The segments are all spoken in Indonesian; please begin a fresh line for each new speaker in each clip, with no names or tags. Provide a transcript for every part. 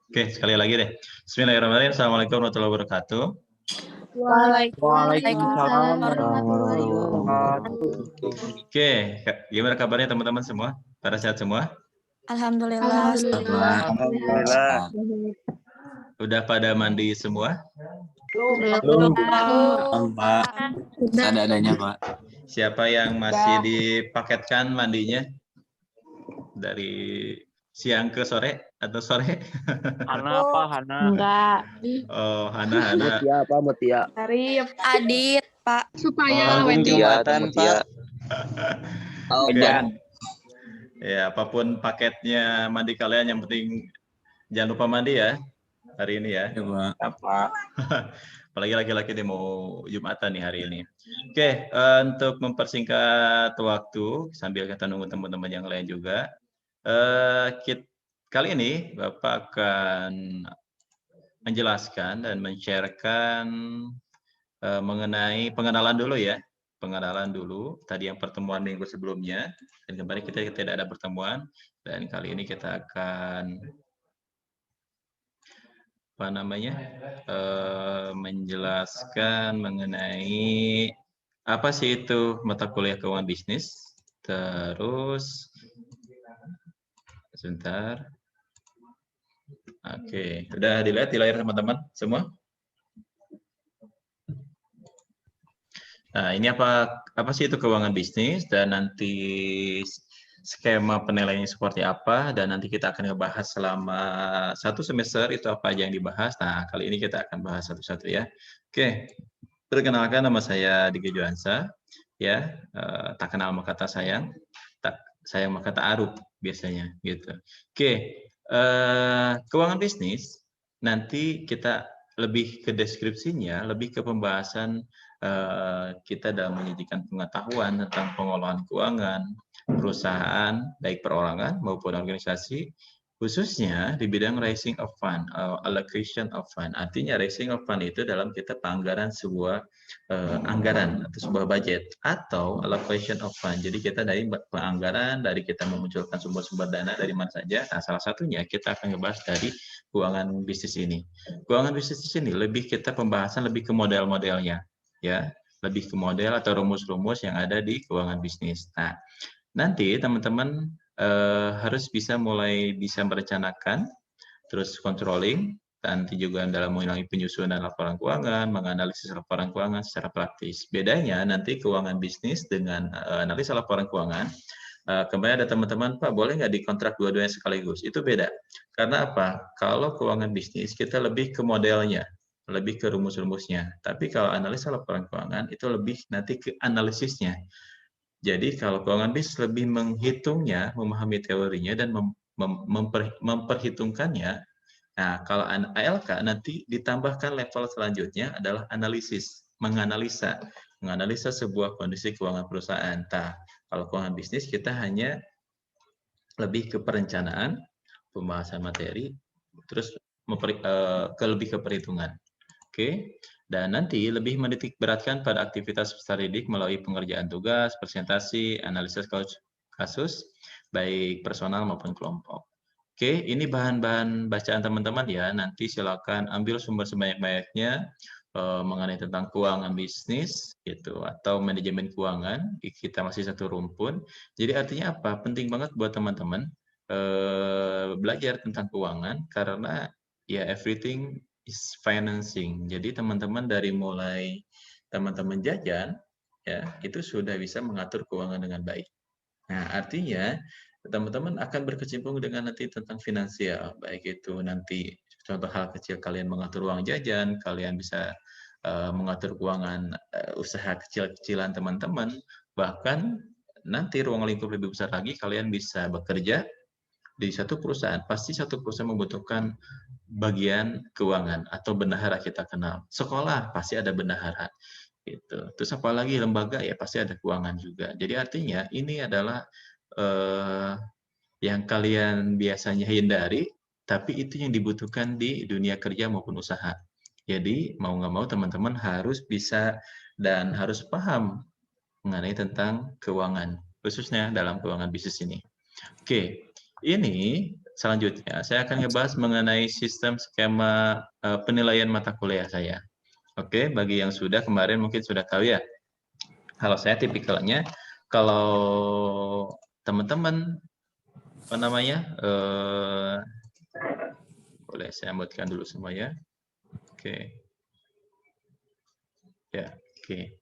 Oke, sekali lagi deh. Bismillahirrahmanirrahim. Assalamualaikum warahmatullahi wabarakatuh.
Waalaikumsalam warahmatullahi wabarakatuh.
Oke, gimana kabarnya teman-teman semua? Pada sehat semua?
Alhamdulillah.
Alhamdulillah.
Udah pada mandi semua?
Belum,
Pak. Seadanya, Pak.
Siapa yang masih dipaketkan mandinya? Dari siang ke sore atau sore?
Hana, Pak, Hana.
Enggak.
Oh, Hana.
Mutia, Pak, Mutia.
Adit, Pak.
Supaya
Jumatan, Pak.
Oh,
Oke. Ya, apapun paketnya mandi kalian, yang penting jangan lupa mandi ya hari ini ya.
Ya, Pak.
Pak.
Apalagi laki-laki dia mau Jumatan nih hari ini. Oke, untuk mempersingkat waktu sambil kita nunggu teman-teman yang lain juga, kali ini Bapak akan menjelaskan dan men-sharekan mengenai pengenalan dulu ya. Pengenalan dulu, tadi yang pertemuan minggu sebelumnya, dan kemarin kita tidak ada pertemuan, dan kali ini kita akan menjelaskan mengenai apa sih itu mata kuliah keuangan bisnis. Terus sebentar. Oke, sudah dilihat di layar teman-teman semua? Nah, ini apa sih itu keuangan bisnis, dan nanti skema penilaiannya seperti apa, dan nanti kita akan ngebahas selama satu semester itu apa aja yang dibahas. Nah, kali ini kita akan bahas satu-satu ya. Oke, perkenalkan, nama saya Diki Johansa, ya, tak kenal maka tak sayang, tak sayang maka tak arup biasanya gitu. Oke, keuangan bisnis nanti kita lebih ke deskripsinya, lebih ke pembahasan kita dalam menyajikan pengetahuan tentang pengelolaan keuangan perusahaan, baik perorangan maupun organisasi, khususnya di bidang raising of fund, allocation of fund. Artinya raising of fund itu dalam kita penganggaran sebuah anggaran atau sebuah budget, atau allocation of fund. Jadi kita dari penganggaran, dari kita memunculkan sumber-sumber dana dari mana saja. Nah, salah satunya kita akan ngebahas dari keuangan bisnis ini. Keuangan bisnis ini lebih kita pembahasan lebih ke model-modelnya, ya, lebih ke model atau rumus-rumus yang ada di keuangan bisnis. Nah, nanti teman-teman harus mulai bisa merencanakan, terus controlling, nanti juga dalam mengulangi penyusunan laporan keuangan, menganalisis laporan keuangan secara praktis. Bedanya nanti keuangan bisnis dengan analisa laporan keuangan, kemarin ada teman-teman, Pak, boleh nggak dikontrak dua-duanya sekaligus? Itu beda. Karena apa? Kalau keuangan bisnis, kita lebih ke modelnya, lebih ke rumus-rumusnya. Tapi kalau analisa laporan keuangan, itu lebih nanti ke analisisnya. Jadi kalau keuangan bisnis lebih menghitungnya, memahami teorinya, dan memperhitungkannya. Nah, kalau ALK nanti ditambahkan level selanjutnya adalah analisis, menganalisa sebuah kondisi keuangan perusahaan. Nah, kalau keuangan bisnis kita hanya lebih ke perencanaan, pembahasan materi, terus lebih ke perhitungan. Oke. Dan nanti lebih menitik beratkan pada aktivitas peserta didik melalui pengerjaan tugas, presentasi, analisis kasus, baik personal maupun kelompok. Oke, ini bahan-bahan bacaan teman-teman ya. Nanti silakan ambil sumber sebanyak-banyaknya mengenai tentang keuangan bisnis gitu, atau manajemen keuangan. Kita masih satu rumpun. Jadi artinya apa? Penting banget buat teman-teman belajar tentang keuangan, karena ya everything is financing. Jadi teman-teman dari mulai teman-teman jajan ya, itu sudah bisa mengatur keuangan dengan baik. Nah, artinya teman-teman akan berkecimpung dengan nanti tentang finansial, baik itu nanti contoh hal kecil kalian mengatur uang jajan, kalian bisa mengatur keuangan usaha kecil-kecilan teman-teman, bahkan nanti ruang lingkup lebih besar lagi, kalian bisa bekerja di satu perusahaan. Pasti satu perusahaan membutuhkan bagian keuangan atau bendahara kita kenal. Sekolah pasti ada bendahara. Gitu. Terus apalagi lembaga ya pasti ada keuangan juga. Jadi artinya ini adalah yang kalian biasanya hindari, tapi itu yang dibutuhkan di dunia kerja maupun usaha. Jadi mau nggak mau teman-teman harus bisa dan harus paham mengenai tentang keuangan, khususnya dalam keuangan bisnis ini. Oke, ini selanjutnya saya akan ngebahas mengenai sistem skema penilaian mata kuliah saya. Oke, bagi yang sudah kemarin mungkin sudah tahu ya. Kalau saya tipikalnya, kalau teman-teman apa namanya, boleh saya buatkan dulu semua ya. Oke. Ya, oke.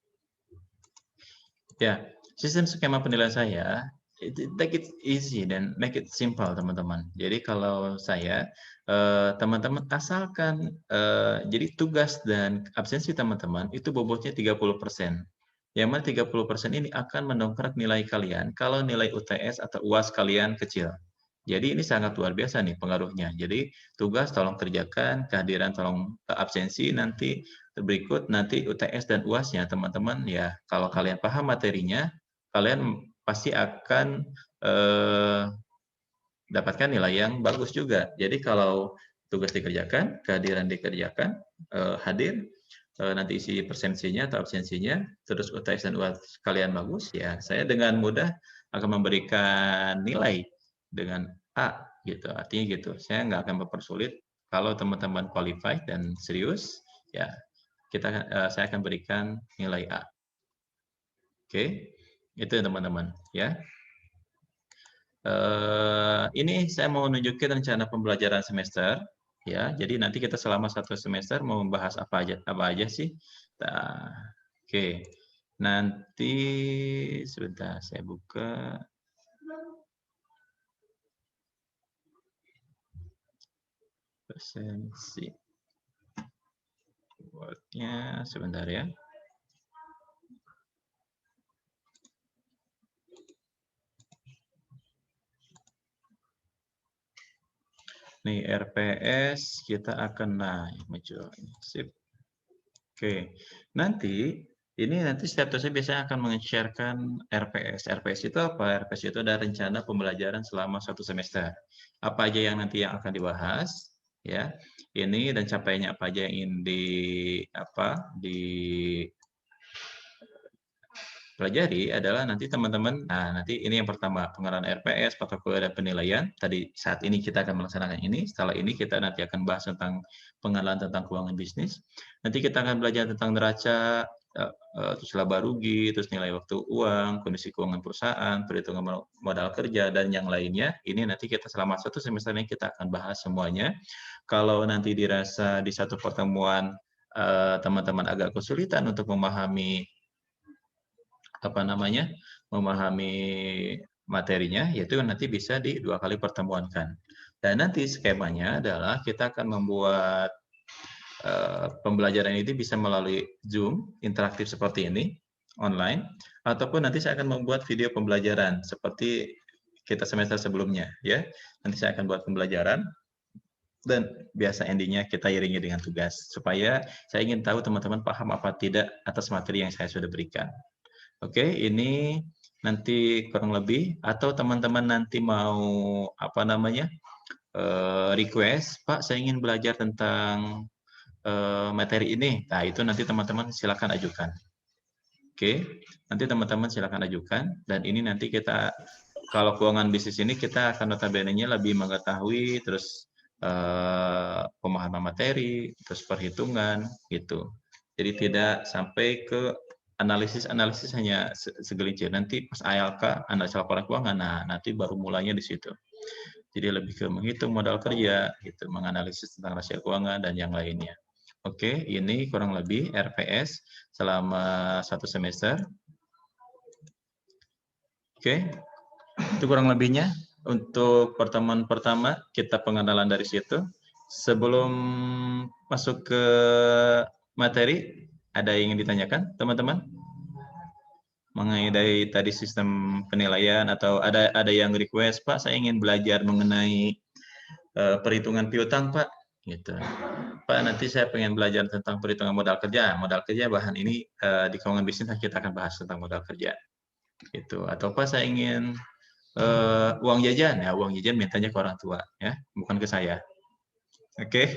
Ya, sistem skema penilaian saya, take it easy dan make it simple, teman-teman. Jadi kalau saya, teman-teman asalkan, jadi tugas dan absensi teman-teman itu bobotnya 30%. Yang mana 30% ini akan mendongkrak nilai kalian kalau nilai UTS atau UAS kalian kecil. Jadi ini sangat luar biasa nih pengaruhnya. Jadi tugas tolong kerjakan, kehadiran tolong absensi nanti berikut nanti UTS dan UAS-nya teman-teman ya. Kalau kalian paham materinya, kalian pasti akan dapatkan nilai yang bagus juga. Jadi kalau tugas dikerjakan, kehadiran dikerjakan, hadir, nanti isi presensinya atau absensinya, terus UTS dan UAS kalian bagus, ya saya dengan mudah akan memberikan nilai dengan A gitu. Artinya gitu, saya nggak akan mempersulit. Kalau teman-teman qualified dan serius, ya saya akan berikan nilai A. Oke, itu ya teman-teman ya. Ini saya mau nunjukin rencana pembelajaran semester. Ya, jadi nanti kita selama 1 semester mau membahas apa aja sih. Nah, oke. Nanti sebentar saya buka. Presensi. Word-nya sebentar ya. Nih RPS kita akan naik muncul. Sip. Oke. Nanti setiap dosen biasanya akan meng-sharekan RPS. RPS itu apa? RPS itu ada rencana pembelajaran selama 1 semester. Apa aja yang nanti yang akan dibahas, ya. Ini dan capaiannya apa aja yang pelajari adalah nanti teman-teman, nah nanti ini yang pertama, pengenalan RPS, protokol dan penilaian. Tadi saat ini kita akan melaksanakan ini, setelah ini kita nanti akan bahas tentang pengenalan tentang keuangan bisnis. Nanti kita akan belajar tentang neraca, terus laba rugi, terus nilai waktu uang, kondisi keuangan perusahaan, perhitungan modal kerja, dan yang lainnya. Ini nanti kita selama 1 semester ini kita akan bahas semuanya. Kalau nanti dirasa di satu pertemuan teman-teman agak kesulitan untuk memahami memahami materinya, yaitu nanti bisa di 2 kali pertemuankan. Dan nanti skemanya adalah kita akan membuat pembelajaran ini bisa melalui Zoom interaktif seperti ini, online, ataupun nanti saya akan membuat video pembelajaran seperti kita semester sebelumnya, ya. Nanti saya akan buat pembelajaran dan biasa endingnya kita iringi dengan tugas supaya saya ingin tahu teman-teman paham apa tidak atas materi yang saya sudah berikan. Oke, ini nanti kurang lebih, atau teman-teman nanti mau request, Pak, saya ingin belajar tentang materi ini. Nah, itu nanti teman-teman silakan ajukan. Oke, nanti teman-teman silakan ajukan, dan ini nanti kita, kalau keuangan bisnis ini kita akan notabene-nya lebih mengetahui, terus pemahaman materi, terus perhitungan, gitu. Jadi tidak sampai ke analisis hanya segelintir. Nanti pas ALK, analisa laporan keuangan, nah nanti baru mulainya di situ. Jadi lebih ke menghitung modal kerja, gitu, menganalisis tentang rasio keuangan dan yang lainnya. Oke, ini kurang lebih RPS selama 1 semester. Oke, itu kurang lebihnya. Untuk pertemuan pertama kita pengenalan dari situ. Sebelum masuk ke materi, ada yang ingin ditanyakan, teman-teman? Mengenai tadi sistem penilaian, atau ada yang request, Pak, saya ingin belajar mengenai perhitungan piutang, Pak. Gitu. Pak, nanti saya pengen belajar tentang perhitungan modal kerja. Modal kerja bahan ini di keuangan bisnis kita akan bahas tentang modal kerja. Gitu. Atau Pak, saya ingin uang jajan, ya uang jajan mintanya ke orang tua, ya, bukan ke saya. Oke.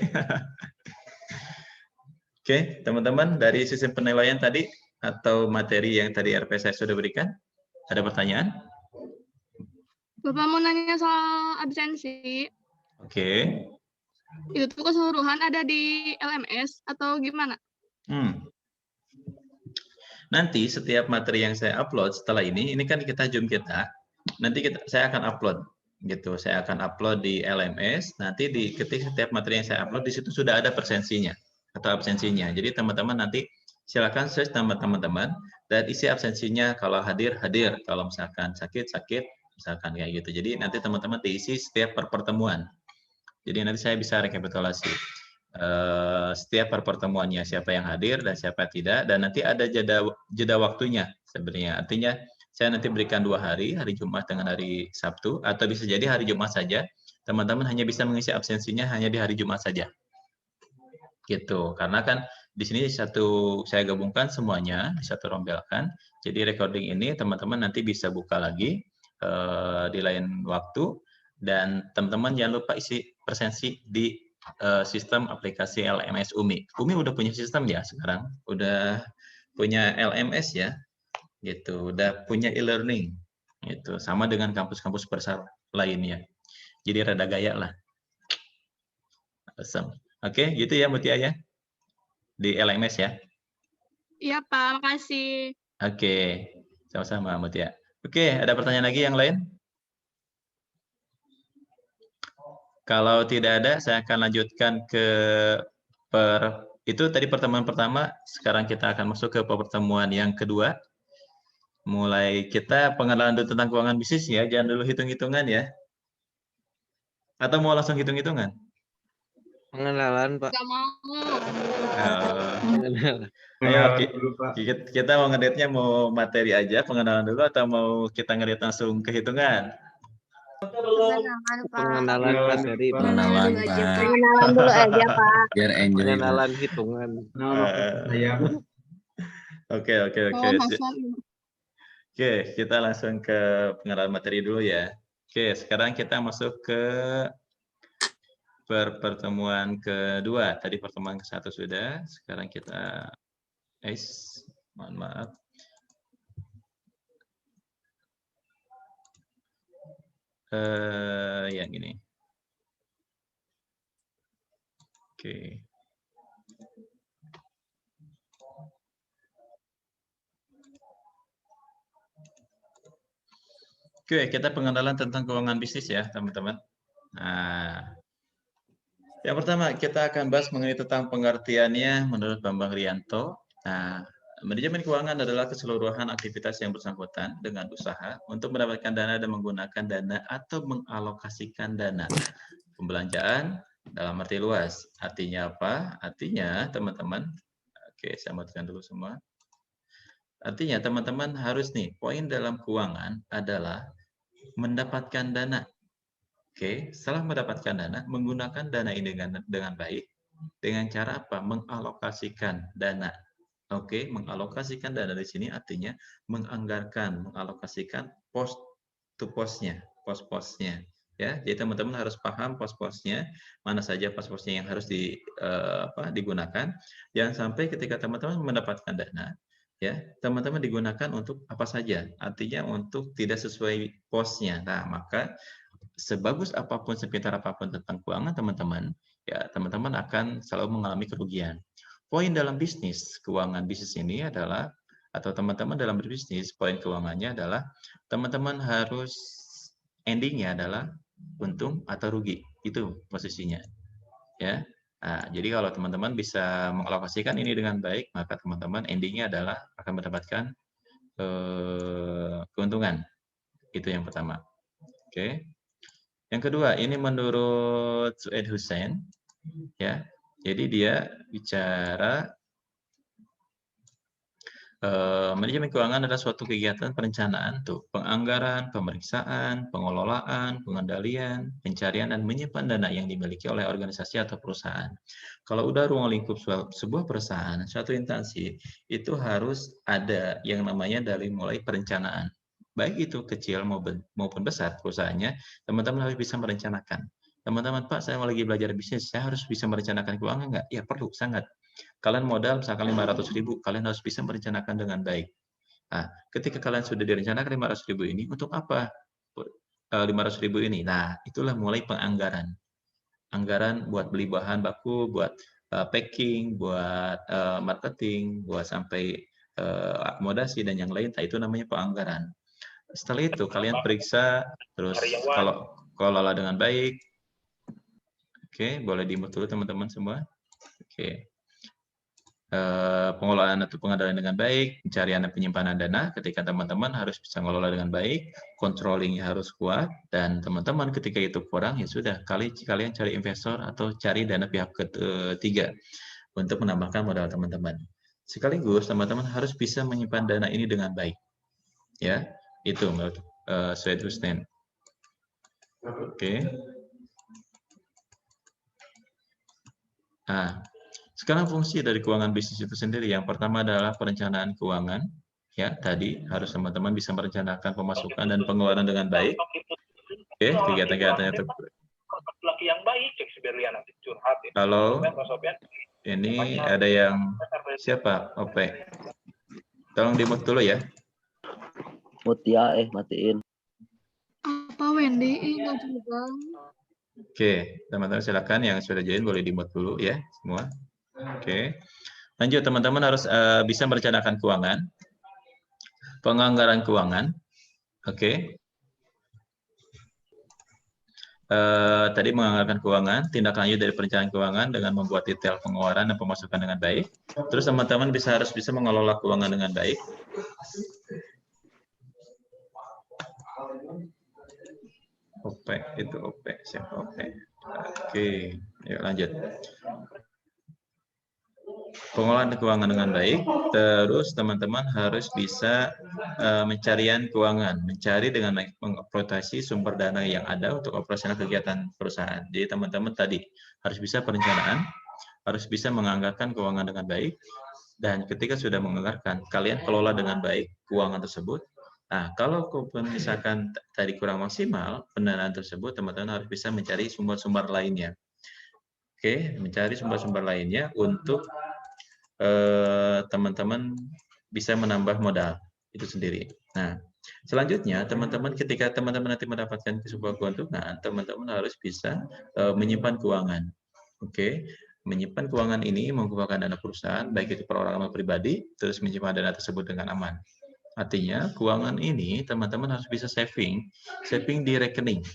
Oke, teman-teman, dari sistem penilaian tadi atau materi yang tadi RP saya sudah berikan, ada pertanyaan?
Bapak mau nanya soal absensi.
Oke.
Itu tuh keseluruhan ada di LMS atau gimana?
Nanti setiap materi yang saya upload setelah ini kan kita Zoom kita, nanti saya akan upload gitu. Saya akan upload di LMS. Nanti ketika setiap materi yang saya upload di situ sudah ada presensinya atau absensinya. Jadi teman-teman nanti silakan search nama teman-teman dan isi absensinya. Kalau hadir hadir, kalau misalkan sakit sakit, misalkan kayak gitu. Jadi nanti teman-teman diisi setiap pertemuan. Jadi nanti saya bisa rekapitulasi setiap pertemuannya siapa yang hadir dan siapa tidak, dan nanti ada jeda waktunya sebenarnya. Artinya saya nanti berikan 2 hari, hari Jumat dengan hari Sabtu, atau bisa jadi hari Jumat saja. Teman-teman hanya bisa mengisi absensinya hanya di hari Jumat saja. Gitu. Karena kan di sini saya gabungkan semuanya, satu rombelkan. Jadi recording ini teman-teman nanti bisa buka lagi di lain waktu, dan teman-teman jangan lupa isi presensi di sistem aplikasi LMS UMI. UMI udah punya sistem ya sekarang, udah punya LMS ya, gitu, udah punya e-learning, gitu, sama dengan kampus-kampus besar lainnya. Jadi rada gaya lah. Awesome. Oke, gitu ya Mutia ya, di LMS ya.
Iya Pak, makasih.
Oke, sama-sama Mutia. Oke, ada pertanyaan lagi yang lain? Kalau tidak ada, saya akan lanjutkan ke itu tadi pertemuan pertama. Sekarang kita akan masuk ke pertemuan yang kedua. Mulai kita pengenalan dulu tentang keuangan bisnis ya. Jangan dulu hitung-hitungan ya. Atau mau langsung hitung-hitungan?
Pengenalan, Pak.
Gak mau.
Ayo, kita mau ngedate-nya mau materi aja, pengenalan dulu, atau mau kita ngedate langsung ke hitungan?
Pengenalan materi, Pak.
Pengenalan, Pak.
Pengenalan dulu aja, Pak.
Biar enjoy.
Pengenalan hitungan.
Oke.
Oh, masa?
Oke, kita langsung ke pengenalan materi dulu ya. Oke, sekarang kita masuk ke pertemuan kedua. Tadi pertemuan ke-1 sudah. Sekarang kita mohon maaf. Yang ini. Oke. Oke, kita pengenalan tentang keuangan bisnis ya, teman-teman. Nah, yang pertama kita akan bahas mengenai tentang pengertiannya menurut Bambang Rianto. Nah, manajemen keuangan adalah keseluruhan aktivitas yang bersangkutan dengan usaha untuk mendapatkan dana dan menggunakan dana atau mengalokasikan dana. Pembelanjaan dalam arti luas. Artinya apa? Artinya, teman-teman, oke, saya matikan dulu semua. Artinya, teman-teman harus nih, poin dalam keuangan adalah mendapatkan dana. Oke, setelah mendapatkan dana, menggunakan dana ini dengan baik. Dengan cara apa? Mengalokasikan dana. Oke, mengalokasikan dana di sini artinya menganggarkan, mengalokasikan pos to posnya, pos-posnya. Ya, jadi teman-teman harus paham pos-posnya, mana saja pos-posnya yang harus digunakan. Jangan sampai ketika teman-teman mendapatkan dana, ya, teman-teman digunakan untuk apa saja. Artinya untuk tidak sesuai posnya. Nah, maka sebagus apapun, sepintar apapun tentang keuangan teman-teman, ya teman-teman akan selalu mengalami kerugian. Poin dalam bisnis, keuangan bisnis ini adalah, atau teman-teman dalam berbisnis, poin keuangannya adalah teman-teman harus endingnya adalah untung atau rugi. Itu posisinya. Ya. Nah, jadi kalau teman-teman bisa mengalokasikan ini dengan baik, maka teman-teman endingnya adalah akan mendapatkan keuntungan. Itu yang pertama. Oke. Yang kedua, ini menurut Sued Hussein, ya. Jadi dia bicara manajemen keuangan adalah suatu kegiatan perencanaan, penganggaran, pemeriksaan, pengelolaan, pengendalian, pencarian, dan menyimpan dana yang dimiliki oleh organisasi atau perusahaan. Kalau udah ruang lingkup sebuah perusahaan, suatu instansi, itu harus ada yang namanya dari mulai perencanaan. Baik itu kecil maupun besar perusahaannya, teman-teman harus bisa merencanakan. Teman-teman, Pak, saya mau lagi belajar bisnis, saya harus bisa merencanakan keuangan nggak? Ya, perlu, sangat. Kalian modal misalkan 500.000, kalian harus bisa merencanakan dengan baik. Nah, ketika kalian sudah direncanakan 500.000 ini, untuk apa 500.000 ini? Nah, itulah mulai penganggaran. anggaran buat beli bahan baku, buat packing, buat marketing, buat sampai akomodasi dan yang lain. Nah, itu namanya penganggaran. Setelah itu kalian periksa, terus kalau kelola dengan baik. Oke, boleh di-mute dulu teman-teman semua. Oke. Pengelolaan atau pengendalian dengan baik, pencarian dan penyimpanan dana, ketika teman-teman harus bisa mengelola dengan baik, controlling harus kuat, dan teman-teman ketika itu kurang, ya sudah, kalian cari investor atau cari dana pihak ketiga untuk menambahkan modal teman-teman. Sekaligus teman-teman harus bisa menyimpan dana ini dengan baik. Ya, itu menurut Syed Hussein. Oke. Nah, sekarang fungsi dari keuangan bisnis itu sendiri, yang pertama adalah perencanaan keuangan. Ya, tadi harus teman-teman bisa merencanakan pemasukan dan pengeluaran dengan baik. Oke, kegiatan-kegiatannya itu. Halo, ini ada yang siapa? Ope. Tolong di-mute dulu ya.
Mutia, matiin.
Apa Wendy? Nggak juga.
Oke, teman-teman silakan yang sudah join boleh di-mute dulu ya semua. Oke. Lanjut, teman-teman harus bisa merencanakan keuangan, penganggaran keuangan. Oke. Tadi menganggarkan keuangan, tindak lanjut dari perencanaan keuangan dengan membuat detail pengeluaran dan pemasukan dengan baik. Terus teman-teman harus bisa mengelola keuangan dengan baik. OP, itu OP, siapa OP? Oke, yuk lanjut. Pengelolaan keuangan dengan baik, terus teman-teman harus bisa mencarian keuangan, mencari dengan mengeksploitasi sumber dana yang ada untuk operasional kegiatan perusahaan. Jadi teman-teman tadi harus bisa perencanaan, harus bisa menganggarkan keuangan dengan baik, dan ketika sudah menganggarkan, kalian kelola dengan baik keuangan tersebut. Nah, kalau misalkan tadi kurang maksimal pendanaan tersebut, teman-teman harus bisa mencari sumber-sumber lainnya. Oke, mencari sumber-sumber lainnya untuk teman-teman bisa menambah modal itu sendiri. Nah, selanjutnya teman-teman ketika teman-teman nanti mendapatkan sebuah keuntungan, teman-teman harus bisa menyimpan keuangan. Oke, menyimpan keuangan ini menggunakan dana perusahaan, baik itu perorangan pribadi, terus menyimpan dana tersebut dengan aman. Artinya keuangan ini teman-teman harus bisa saving di rekening.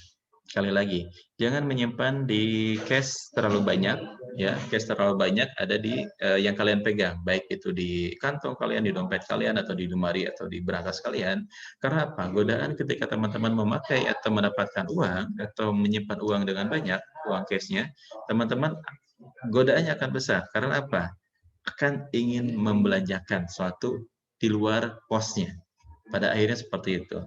Sekali lagi, jangan menyimpan di cash terlalu banyak, ya. Cash terlalu banyak ada di yang kalian pegang, baik itu di kantong kalian, di dompet kalian, atau di lemari atau di berangkas kalian. Karena apa? Godaan ketika teman-teman memakai atau mendapatkan uang atau menyimpan uang dengan banyak, uang cashnya, teman-teman godaannya akan besar. Karena apa? Akan ingin membelanjakan suatu di luar posnya. Pada akhirnya seperti itu.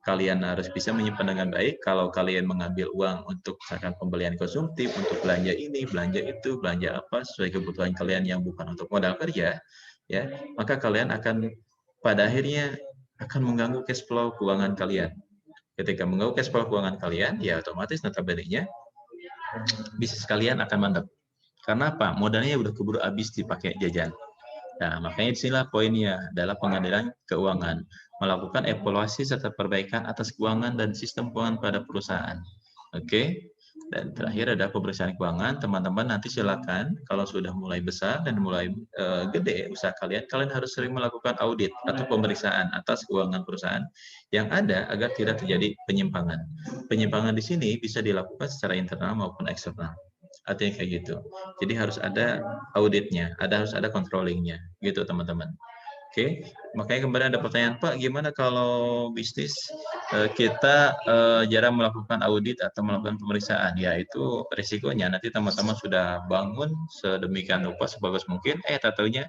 Kalian harus bisa menyimpan dengan baik. Kalau kalian mengambil uang untuk misalkan pembelian konsumtif, untuk belanja ini, belanja itu, belanja apa sesuai kebutuhan kalian yang bukan untuk modal kerja, ya, maka kalian akan pada akhirnya akan mengganggu cash flow keuangan kalian. Ketika mengganggu cash flow keuangan kalian, ya otomatis notabene-nya bisnis kalian akan mandek. Karena apa? Modalnya udah keburu habis dipakai jajan. Nah, makanya disinilah poinnya adalah pengendalian keuangan, melakukan evaluasi serta perbaikan atas keuangan dan sistem keuangan pada perusahaan. Oke, dan terakhir ada pemeriksaan keuangan. Teman-teman nanti silakan kalau sudah mulai besar dan mulai gede usaha kalian harus sering melakukan audit atau pemeriksaan atas keuangan perusahaan yang ada agar tidak terjadi penyimpangan. Penyimpangan di sini bisa dilakukan secara internal maupun eksternal. Artinya kayak gitu. Jadi harus ada auditnya, harus ada controllingnya, gitu teman-teman. Oke, makanya kemarin ada pertanyaan, Pak, gimana kalau bisnis kita jarang melakukan audit atau melakukan pemeriksaan? Ya itu risikonya nanti teman-teman sudah bangun sedemikian rupa sebagus mungkin, tak-taunya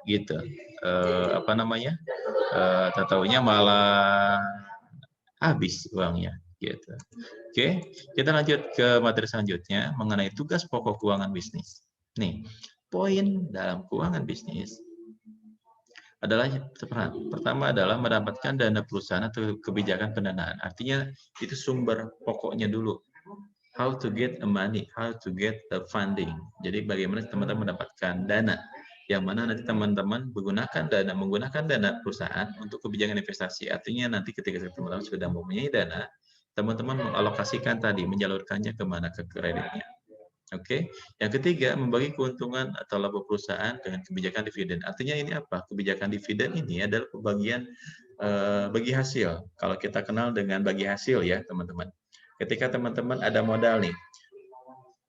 gitu, tak-taunya malah habis uangnya. Gitu. Oke, kita lanjut ke materi selanjutnya mengenai tugas pokok keuangan bisnis. Nih, poin dalam keuangan bisnis adalah pertama adalah mendapatkan dana perusahaan atau kebijakan pendanaan. Artinya itu sumber pokoknya dulu. How to get the money, how to get the funding. Jadi bagaimana teman-teman mendapatkan dana yang mana nanti teman-teman menggunakan dana perusahaan untuk kebijakan investasi. Artinya nanti ketika teman-teman sudah mempunyai dana, teman-teman mengalokasikan tadi, menyalurkannya kemana ke kreditnya. Oke, yang ketiga membagi keuntungan atau laba perusahaan dengan kebijakan dividen. Artinya ini apa? Kebijakan dividen ini adalah pembagian bagi hasil. Kalau kita kenal dengan bagi hasil ya teman-teman. Ketika teman-teman ada modal nih,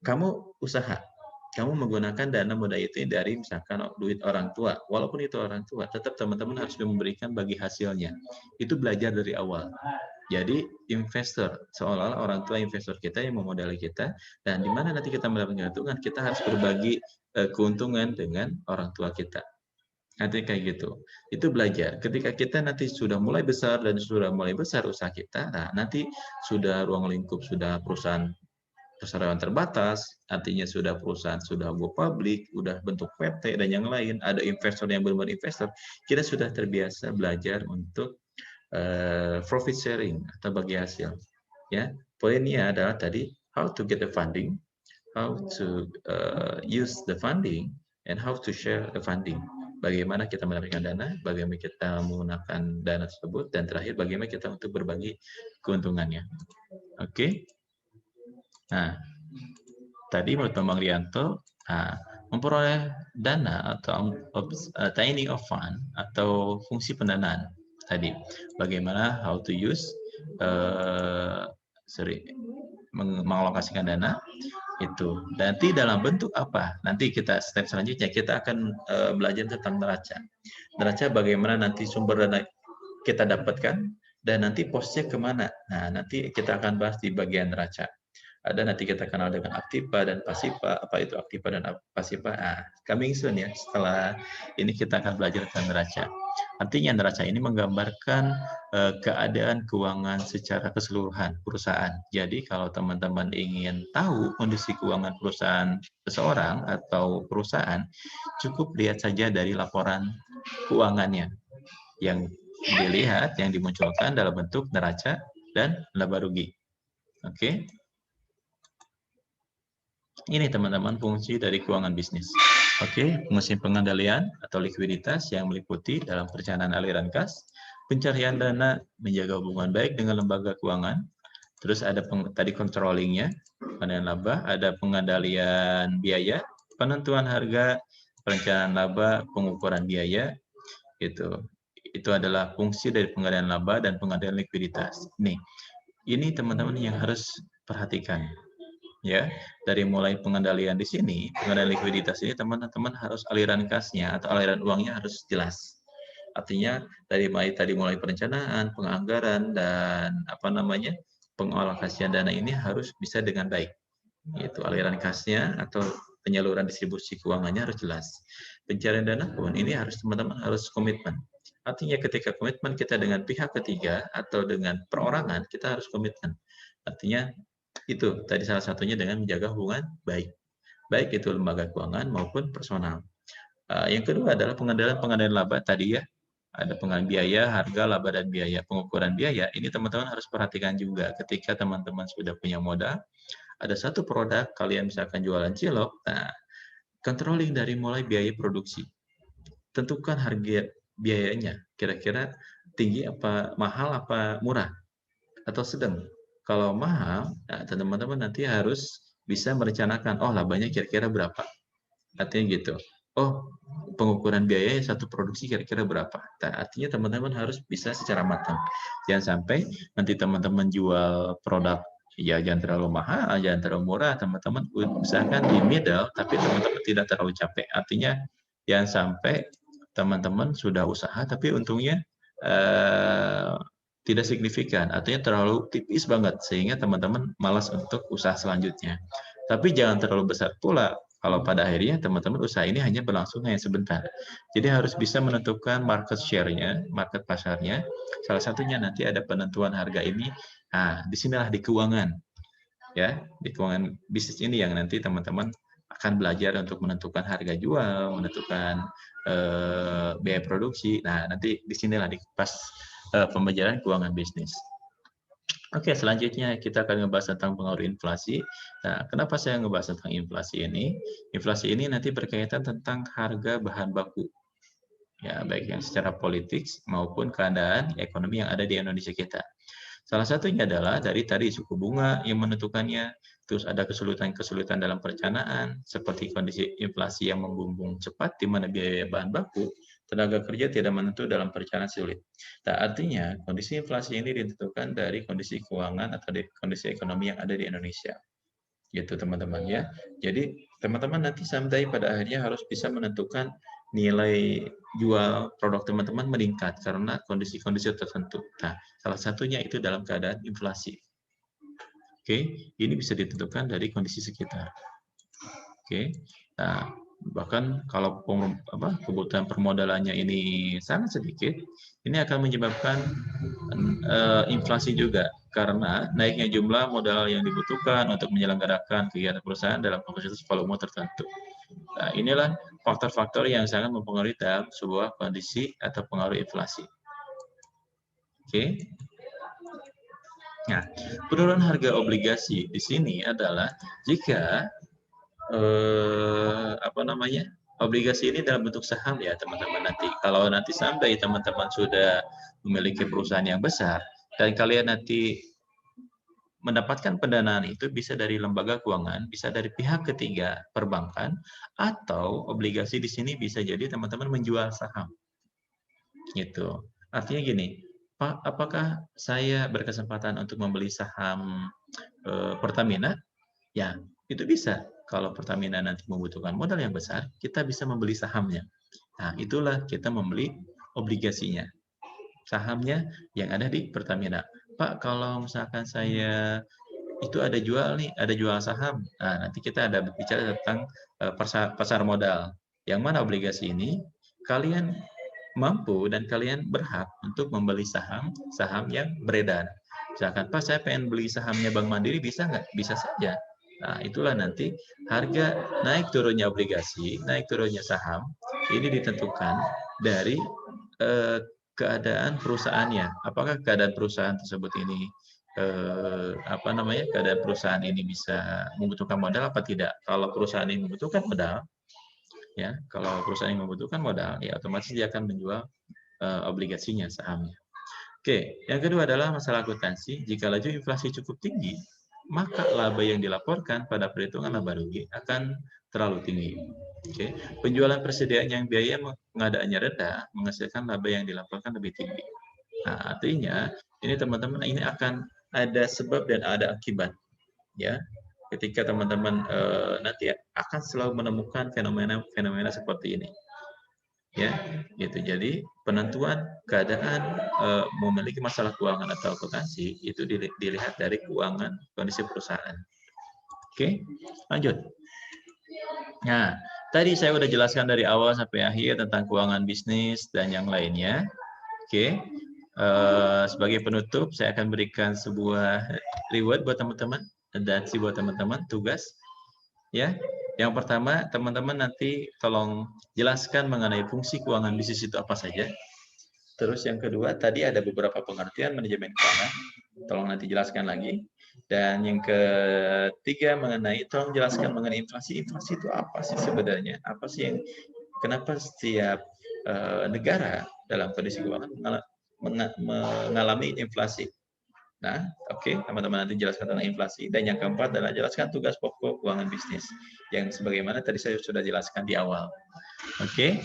kamu usaha, kamu menggunakan dana modal itu dari misalkan duit orang tua, walaupun itu orang tua, tetap teman-teman harus memberikan bagi hasilnya. Itu belajar dari awal. Jadi investor, seolah-olah orang tua investor kita yang memodali kita, dan di mana nanti kita mendapatkan keuntungan, kita harus berbagi keuntungan dengan orang tua kita. Nanti kayak gitu. Itu belajar. Ketika kita nanti sudah mulai besar dan sudah mulai besar usaha kita, nah nanti sudah ruang lingkup, sudah perusahaan perseroan terbatas, artinya sudah perusahaan sudah go public, udah bentuk PT dan yang lain, ada investor yang benar-benar investor, kita sudah terbiasa belajar untuk profit sharing atau bagi hasil. Ya, poinnya adalah tadi how to get the funding, how to use the funding, and how to share the funding. Bagaimana kita mendapatkan dana, bagaimana kita menggunakan dana tersebut, dan terakhir bagaimana kita untuk berbagi keuntungannya. Oke. Nah, tadi menurut Bang Rianto, memperoleh dana atau obtaining of fund atau fungsi pendanaan tadi, bagaimana how to use mengalokasikan dana itu, nanti dalam bentuk apa, nanti kita step selanjutnya kita akan belajar tentang neraca. Neraca bagaimana nanti sumber dana kita dapatkan dan nanti posnya kemana. Nah, nanti kita akan bahas di bagian neraca. Ada nanti kita kenal dengan aktiva dan pasiva. Apa itu aktiva dan pasiva? Coming soon ya. Setelah ini kita akan belajar tentang neraca. Artinya neraca ini menggambarkan keadaan keuangan secara keseluruhan perusahaan. Jadi kalau teman-teman ingin tahu kondisi keuangan perusahaan seseorang atau perusahaan, cukup lihat saja dari laporan keuangannya yang dilihat, yang dimunculkan dalam bentuk neraca dan laba rugi. Oke. Ini teman-teman fungsi dari keuangan bisnis. Oke, fungsi pengendalian atau likuiditas yang meliputi dalam perencanaan aliran kas, pencarian dana, menjaga hubungan baik dengan lembaga keuangan, terus ada tadi controllingnya, pengendalian laba, ada pengendalian biaya, penentuan harga, perencanaan laba, pengukuran biaya, gitu. Itu adalah fungsi dari pengendalian laba dan pengendalian likuiditas. Nih, ini teman-teman yang harus perhatikan. Ya, dari mulai pengendalian di sini, pengendalian likuiditas ini teman-teman harus aliran kasnya atau aliran uangnya harus jelas. Artinya dari mulai perencanaan, penganggaran dan pengalokasian dana ini harus bisa dengan baik. Itu aliran kasnya atau penyaluran distribusi keuangannya harus jelas. Pencarian dana pun ini harus teman-teman harus komitmen. Artinya ketika komitmen kita dengan pihak ketiga atau dengan perorangan, kita harus komitmen. Artinya itu tadi salah satunya dengan menjaga hubungan baik itu lembaga keuangan maupun personal. Yang kedua adalah pengendalian laba tadi ya, ada pengendalian biaya, harga, laba dan biaya, pengukuran biaya. Ini teman-teman harus perhatikan juga ketika teman-teman sudah punya modal, ada satu produk kalian misalkan jualan cilok, nah controlling dari mulai biaya produksi, tentukan harga biayanya, kira-kira tinggi apa mahal apa murah atau sedang. Kalau mahal, nah, teman-teman nanti harus bisa merencanakan, oh labanya kira-kira berapa. Artinya gitu. Oh, pengukuran biaya satu produksi kira-kira berapa. Nah, artinya teman-teman harus bisa secara matang. Jangan sampai nanti teman-teman jual produk, ya jangan terlalu mahal, jangan terlalu murah, teman-teman usahakan di middle, tapi teman-teman tidak terlalu capek. Artinya jangan sampai teman-teman sudah usaha, tapi untungnya tidak signifikan, artinya terlalu tipis banget sehingga teman-teman malas untuk usaha selanjutnya. Tapi jangan terlalu besar pula kalau pada akhirnya teman-teman usaha ini hanya berlangsung hanya sebentar. Jadi harus bisa menentukan market share-nya, market pasarnya. Salah satunya nanti ada penentuan harga ini. Nah, disinilah di keuangan. Ya, di keuangan bisnis ini yang nanti teman-teman akan belajar untuk menentukan harga jual, menentukan biaya produksi. Nah, nanti disinilah di pas pembelajaran keuangan bisnis. Oke, selanjutnya kita akan ngebahas tentang pengaruh inflasi. Nah, kenapa saya ngebahas tentang inflasi ini? Inflasi ini nanti berkaitan tentang harga bahan baku. Ya, baik yang secara politik maupun keadaan ekonomi yang ada di Indonesia kita. Salah satunya adalah dari tadi suku bunga yang menentukannya, terus ada kesulitan-kesulitan dalam perencanaan, seperti kondisi inflasi yang membumbung cepat, di mana biaya bahan baku, tenaga kerja tidak menentu dalam perencanaan sulit. Nah, artinya kondisi inflasi ini ditentukan dari kondisi keuangan atau dari kondisi ekonomi yang ada di Indonesia. Gitu teman-teman ya. Jadi teman-teman nanti sampai pada akhirnya harus bisa menentukan nilai jual produk teman-teman meningkat karena kondisi-kondisi tertentu. Nah, salah satunya itu dalam keadaan inflasi. Oke, ini bisa ditentukan dari kondisi sekitar. Oke, nah bahkan kalau kebutuhan permodalannya ini sangat sedikit, ini akan menyebabkan inflasi juga karena naiknya jumlah modal yang dibutuhkan untuk menyelenggarakan kegiatan perusahaan dalam kapasitas volume tertentu. Nah, inilah faktor-faktor yang sangat mempengaruhi dalam sebuah kondisi atau pengaruh inflasi. Oke. Nah, penurunan harga obligasi di sini adalah jika obligasi ini dalam bentuk saham ya teman-teman nanti. Kalau nanti sampai teman-teman sudah memiliki perusahaan yang besar dan kalian nanti mendapatkan pendanaan itu bisa dari lembaga keuangan, bisa dari pihak ketiga perbankan, atau obligasi di sini bisa jadi teman-teman menjual saham. Gitu. Artinya gini, Pak, apakah saya berkesempatan untuk membeli saham Pertamina? Ya, itu bisa. Kalau Pertamina nanti membutuhkan modal yang besar, kita bisa membeli sahamnya. Nah, itulah kita membeli obligasinya. Sahamnya yang ada di Pertamina. Pak, kalau misalkan saya itu ada jual nih, ada jual saham. Nah, nanti kita ada bicara tentang pasar modal. Yang mana obligasi ini kalian mampu dan kalian berhak untuk membeli saham yang beredar. Misalkan, Pak, saya pengen beli sahamnya Bank Mandiri, bisa nggak? Bisa saja. Nah, itulah nanti harga naik turunnya obligasi, naik turunnya saham, ini ditentukan dari keadaan perusahaannya. Apakah keadaan perusahaan tersebut ini keadaan perusahaan ini bisa membutuhkan modal apa tidak? Kalau perusahaan ini membutuhkan modal, ya, kalau perusahaan yang membutuhkan modal, ya otomatis dia akan menjual obligasinya, sahamnya. Oke, yang kedua adalah masalah akuntansi. Jika laju inflasi cukup tinggi, maka laba yang dilaporkan pada perhitungan laba rugi akan terlalu tinggi. Oke, penjualan persediaan yang biaya pengadaannya rendah menghasilkan laba yang dilaporkan lebih tinggi. Nah, artinya ini teman-teman ini akan ada sebab dan ada akibat, ya. Ketika teman-teman nanti akan selalu menemukan fenomena seperti ini, ya, gitu. Jadi penentuan keadaan memiliki masalah keuangan atau akuntansi itu dilihat dari keuangan kondisi perusahaan. Oke, lanjut. Nah, tadi saya udah jelaskan dari awal sampai akhir tentang keuangan bisnis dan yang lainnya. Oke, sebagai penutup saya akan berikan sebuah reward buat teman-teman dan buat teman-teman tugas. Ya, yang pertama teman-teman nanti tolong jelaskan mengenai fungsi keuangan bisnis itu apa saja. Terus yang kedua tadi ada beberapa pengertian manajemen keuangan, tolong nanti jelaskan lagi. Dan yang ketiga tolong jelaskan mengenai inflasi. Inflasi itu apa sih sebenarnya? Apa sih yang kenapa setiap negara dalam kondisi keuangan mengalami inflasi? Nah, oke, teman-teman nanti jelaskan tentang inflasi. Dan yang keempat adalah jelaskan tugas pokok keuangan bisnis yang sebagaimana tadi saya sudah jelaskan di awal. Oke,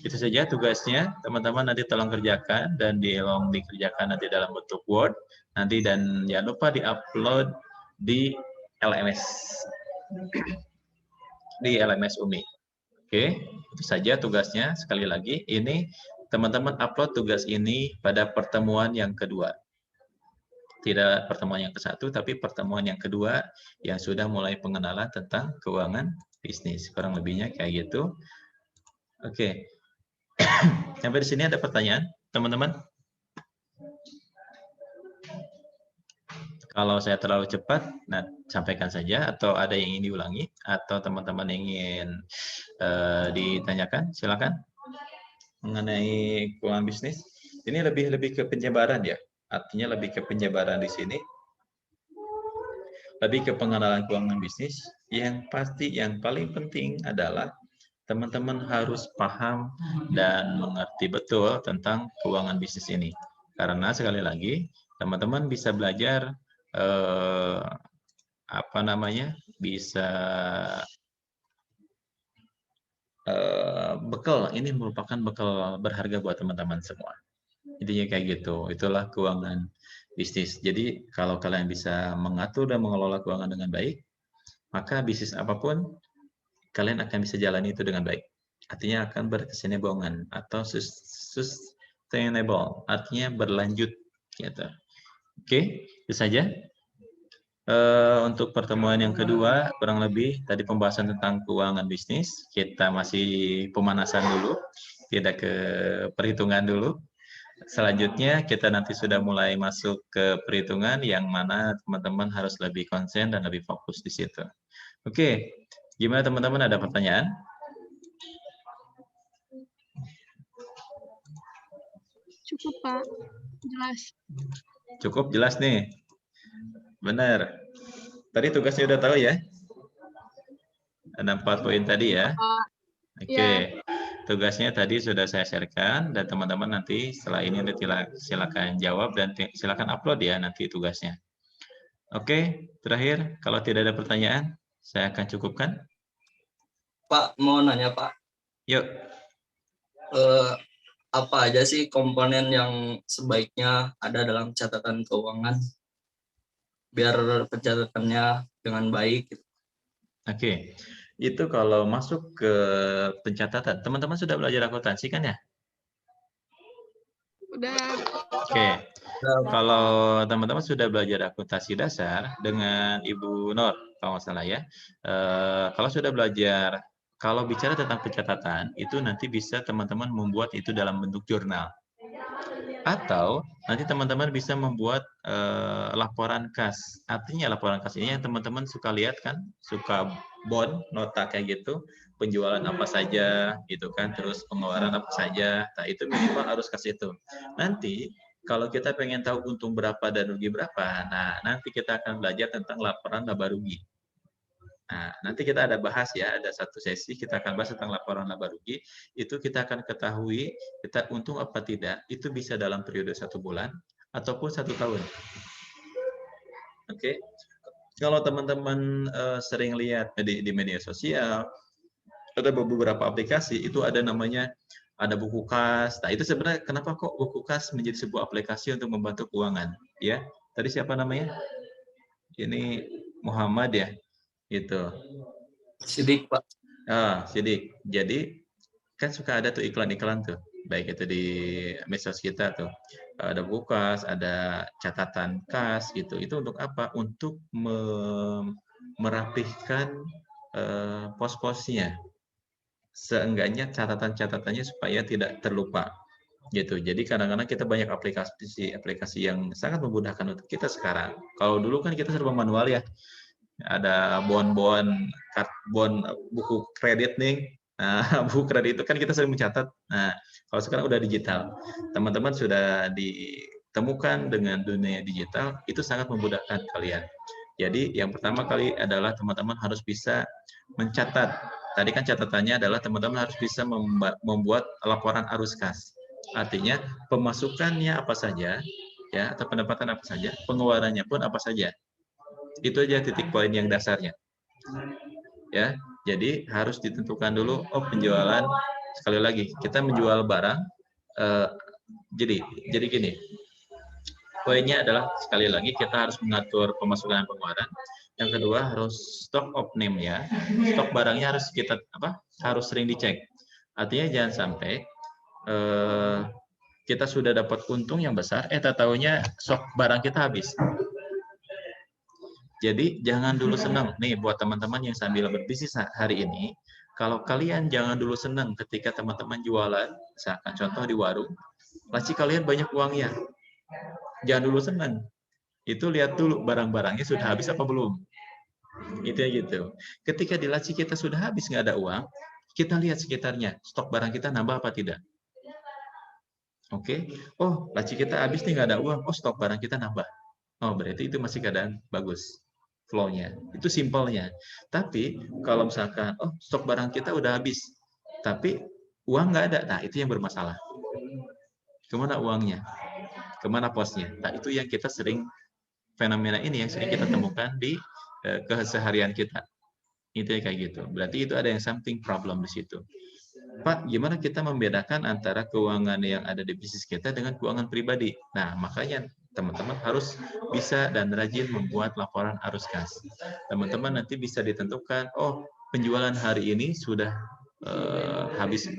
itu saja tugasnya. Teman-teman nanti tolong kerjakan dan dikerjakan nanti dalam bentuk Word. Nanti dan jangan lupa di-upload di LMS. Di LMS UMI. Oke, itu saja tugasnya. Sekali lagi, ini teman-teman upload tugas ini pada pertemuan yang kedua. Tidak pertemuan yang ke-1, tapi pertemuan yang kedua yang sudah mulai pengenalan tentang keuangan bisnis. Kurang lebihnya kayak gitu. Oke. Sampai di sini ada pertanyaan, teman-teman? Kalau saya terlalu cepat, nah sampaikan saja. Atau ada yang ingin diulangi, atau teman-teman ingin ditanyakan, silakan. Mengenai keuangan bisnis, ini lebih ke penyebaran ya. Artinya lebih ke penyebaran di sini, lebih ke pengenalan keuangan bisnis. Yang pasti yang paling penting adalah teman-teman harus paham dan mengerti betul tentang keuangan bisnis ini. Karena sekali lagi, teman-teman bisa belajar apa namanya, bisa bekal. Ini merupakan bekal berharga buat teman-teman semua. Intinya kayak gitu. Itulah keuangan bisnis. Jadi kalau kalian bisa mengatur dan mengelola keuangan dengan baik, maka bisnis apapun kalian akan bisa jalani itu dengan baik. Artinya akan berkesinambungan atau sustainable, artinya berlanjut gitu. Oke, itu saja. Untuk pertemuan yang kedua, kurang lebih tadi pembahasan tentang keuangan bisnis. Kita masih pemanasan dulu, tidak ke perhitungan dulu. Selanjutnya kita nanti sudah mulai masuk ke perhitungan yang mana teman-teman harus lebih konsen dan lebih fokus di situ. Oke, gimana teman-teman, ada pertanyaan?
Cukup, Pak. Jelas.
Cukup jelas nih. Benar. Tadi tugasnya udah tahu ya? Ada 4 poin tadi ya?
Pak.
Oke. Tugasnya tadi sudah saya share-kan dan teman-teman nanti setelah ini silakan jawab dan silakan upload ya nanti tugasnya. Oke, terakhir kalau tidak ada pertanyaan, saya akan cukupkan.
Pak, mau nanya Pak,
Yuk.
apa aja sih komponen yang sebaiknya ada dalam catatan keuangan biar pencatatannya dengan baik?
Oke. Itu kalau masuk ke pencatatan, teman-teman sudah belajar akuntansi kan ya?
Udah.
Oke. Kalau teman-teman sudah belajar akuntansi dasar dengan Ibu Nur, kalau nggak salah ya. Kalau sudah belajar, kalau bicara tentang pencatatan, itu nanti bisa teman-teman membuat itu dalam bentuk jurnal. Atau nanti teman-teman bisa membuat laporan kas. Artinya laporan kas ini yang teman-teman suka lihat kan, suka bond, nota kayak gitu, penjualan apa saja gitu kan, terus pengeluaran apa saja. Nah, itu minimal harus kasih itu. Nanti kalau kita pengen tahu untung berapa dan rugi berapa, nah nanti kita akan belajar tentang laporan laba rugi. Nah, nanti kita ada bahas ya, ada satu sesi kita akan bahas tentang laporan laba rugi. Itu kita akan ketahui kita untung apa tidak. Itu bisa dalam periode 1 bulan ataupun 1 tahun. Oke. Kalau teman-teman sering lihat di media sosial, ada beberapa aplikasi itu ada namanya ada buku kas. Nah, itu sebenarnya kenapa kok buku kas menjadi sebuah aplikasi untuk membantu keuangan? Ya, tadi siapa namanya? Ini Muhammad ya. Gitu.
Sidik Pak.
Sidik. Jadi kan suka ada tuh iklan-iklan tuh, baik itu di medsos kita tuh. Ada buku kas, ada catatan kas gitu. Itu untuk apa? Untuk merapihkan pos-posnya. Seenggaknya catatan-catatannya supaya tidak terlupa. Gitu. Jadi kadang-kadang kita banyak aplikasi yang sangat memudahkan untuk kita sekarang. Kalau dulu kan kita serba manual ya. Ada bond, buku kredit nih. Nah, buku kredit itu kan kita sering mencatat. Nah, kalau sekarang udah digital, teman-teman sudah ditemukan dengan dunia digital, itu sangat memudahkan kalian. Jadi yang pertama kali adalah teman-teman harus bisa mencatat. Tadi kan catatannya adalah teman-teman harus bisa membuat laporan arus kas. Artinya pemasukannya apa saja, ya, atau pendapatan apa saja, pengeluarannya pun apa saja. Itu aja titik poin yang dasarnya. Ya, jadi harus ditentukan dulu, penjualan, sekali lagi, kita menjual barang, jadi gini, poinnya adalah, sekali lagi, kita harus mengatur pemasukan dan pengeluaran. Yang kedua, harus stock of name ya, stok barangnya harus harus sering dicek. Artinya jangan sampai kita sudah dapat untung yang besar, tak taunya stok barang kita habis. Jadi jangan dulu senang. Nih buat teman-teman yang sambil berbisnis hari ini, kalau kalian jangan dulu senang ketika teman-teman jualan, misalkan contoh di warung, laci kalian banyak uangnya. Jangan dulu senang. Itu lihat dulu barang-barangnya sudah habis apa belum. Itu ya gitu. Ketika di laci kita sudah habis nggak ada uang, kita lihat sekitarnya, stok barang kita nambah apa tidak. Oke. Oh, laci kita habis nih nggak ada uang. Oh, stok barang kita nambah. Oh, berarti itu masih keadaan bagus. Flow-nya, itu simpelnya. Tapi kalau misalkan, stok barang kita udah habis, tapi uang nggak ada, nah itu yang bermasalah. Kemana uangnya? kemana posnya. Nah, itu yang kita sering, fenomena ini yang sering kita temukan di keseharian kita. Itu kayak gitu. Berarti itu ada yang something problem di situ. Pak, gimana kita membedakan antara keuangan yang ada di bisnis kita dengan keuangan pribadi? Nah, makanya teman-teman harus bisa dan rajin membuat laporan arus kas. Teman-teman nanti bisa ditentukan, oh, penjualan hari ini sudah habis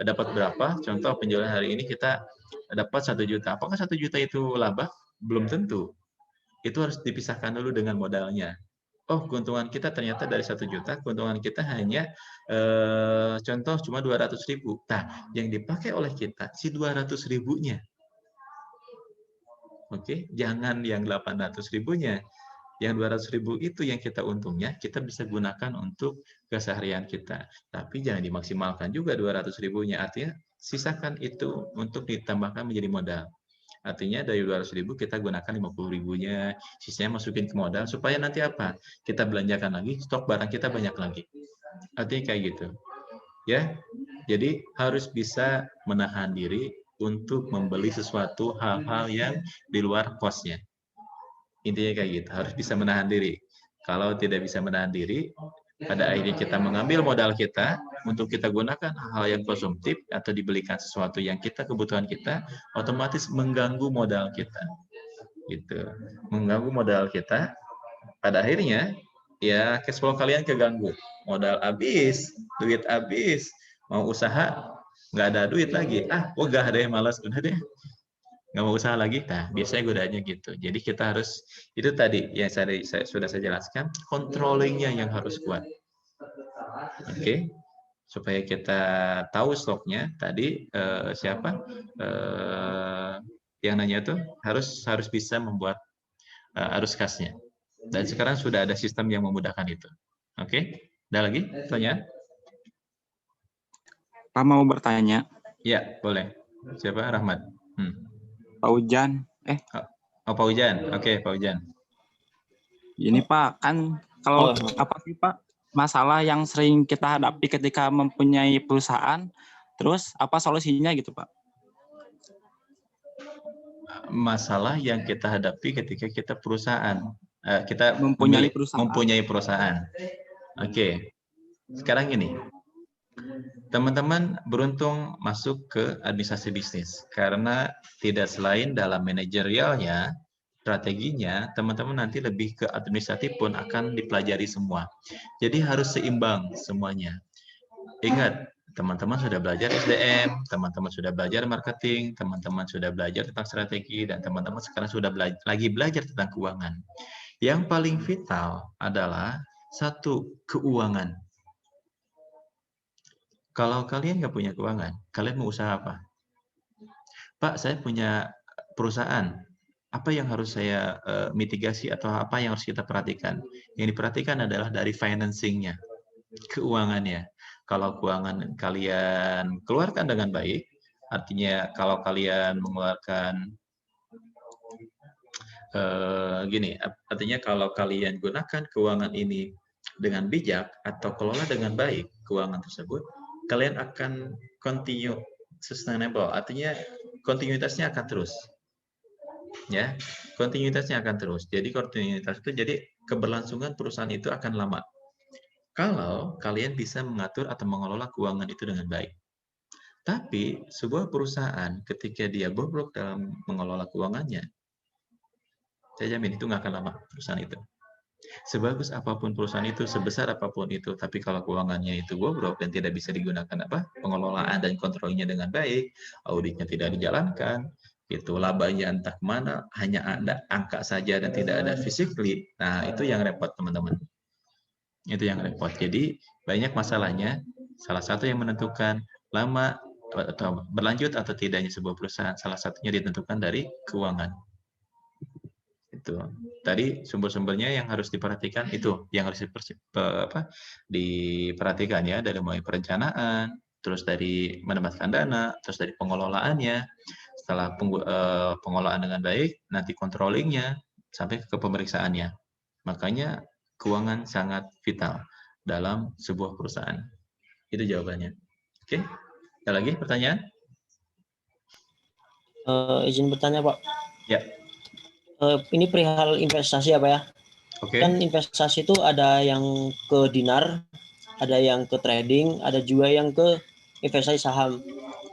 dapat berapa? Contoh penjualan hari ini kita dapat 1 juta. Apakah 1 juta itu laba? Belum tentu. Itu harus dipisahkan dulu dengan modalnya. Oh, keuntungan kita ternyata dari 1 juta, keuntungan kita hanya contoh cuma 200.000. Nah, yang dipakai oleh kita si 200.000-nya. Oke, jangan yang 800.000-nya. Yang 200.000 itu yang kita untungnya, kita bisa gunakan untuk keseharian kita. Tapi jangan dimaksimalkan juga 200.000-nya. Artinya, sisakan itu untuk ditambahkan menjadi modal. Artinya dari 200.000 kita gunakan 50.000-nya, sisanya masukin ke modal, supaya nanti apa? Kita belanjakan lagi, stok barang kita banyak lagi. Artinya kayak gitu. Ya, jadi harus bisa menahan diri untuk membeli sesuatu hal-hal yang di luar kosnya. Intinya kayak gitu, harus bisa menahan diri. Kalau tidak bisa menahan diri, pada akhirnya kita mengambil modal kita untuk kita gunakan hal yang konsumtif atau dibelikan sesuatu yang kita kebutuhan kita, otomatis mengganggu modal kita. Gitu. Mengganggu modal kita, pada akhirnya ya cash flow kalian keganggu. Modal habis, duit habis, mau usaha nggak ada duit lagi. Wegah deh, malas, udah deh. Nggak mau usaha lagi. Nah, biasanya godaannya gitu. Jadi kita harus, itu tadi yang sudah saya jelaskan, controllingnya yang harus kuat. Oke, supaya kita tahu stoknya. Tadi yang nanya tuh harus bisa membuat arus kasnya. Dan sekarang sudah ada sistem yang memudahkan itu. Oke, ada lagi pertanyaan?
Pak mau bertanya.
Ya, boleh. Siapa? Rahmat.
Pak Ujan.
Oh, Pak Ujan. Oke, Pak Ujan.
Ini Pak, kan kalau apa sih Pak masalah yang sering kita hadapi ketika mempunyai perusahaan, terus apa solusinya gitu Pak?
Masalah yang kita hadapi ketika kita kita
Mempunyai
perusahaan. Oke. Sekarang ini, teman-teman beruntung masuk ke administrasi bisnis karena tidak selain dalam manajerialnya, strateginya, teman-teman nanti lebih ke administratif pun akan dipelajari semua. Jadi harus seimbang semuanya. Ingat, teman-teman sudah belajar SDM, teman-teman sudah belajar marketing, teman-teman sudah belajar tentang strategi, dan teman-teman sekarang sudah lagi belajar tentang keuangan. Yang paling vital adalah satu, keuangan. Kalau kalian nggak punya keuangan, kalian mau usaha apa? Pak, saya punya perusahaan. Apa yang harus saya mitigasi atau apa yang harus kita perhatikan? Yang diperhatikan adalah dari financing-nya, keuangannya. Kalau keuangan kalian keluarkan dengan baik, artinya kalau kalian mengeluarkan artinya kalau kalian gunakan keuangan ini dengan bijak atau kelola dengan baik keuangan tersebut, kalian akan continue sustainable, artinya kontinuitasnya akan terus. Ya, kontinuitasnya akan terus. Jadi kontinuitas itu jadi keberlangsungan perusahaan itu akan lama. Kalau kalian bisa mengatur atau mengelola keuangan itu dengan baik. Tapi sebuah perusahaan ketika dia bobrok dalam mengelola keuangannya, saya jamin itu nggak akan lama perusahaan itu. Sebagus apapun perusahaan itu, sebesar apapun itu, tapi kalau keuangannya itu bobrok dan tidak bisa digunakan pengelolaan dan kontrolnya dengan baik, auditnya tidak dijalankan, itu labanya entah kemana, hanya ada angka saja dan tidak ada physically. Nah, itu yang repot teman-teman. Itu yang repot. Jadi banyak masalahnya. Salah satu yang menentukan lama atau berlanjut atau tidaknya sebuah perusahaan, salah satunya ditentukan dari keuangan. Itu. Tadi sumber-sumbernya yang harus diperhatikan itu, yang harus diperhatikan ya, dari mulai perencanaan, terus dari menempatkan dana, terus dari pengelolaannya. Setelah pengelolaan dengan baik, nanti controllingnya sampai ke pemeriksaannya. Makanya keuangan sangat vital dalam sebuah perusahaan. Itu jawabannya. Oke, ada lagi pertanyaan?
Izin bertanya Pak.
Ya.
Ini perihal investasi apa ya?
Oke.
Kan investasi itu ada yang ke dinar, ada yang ke trading, ada juga yang ke investasi saham.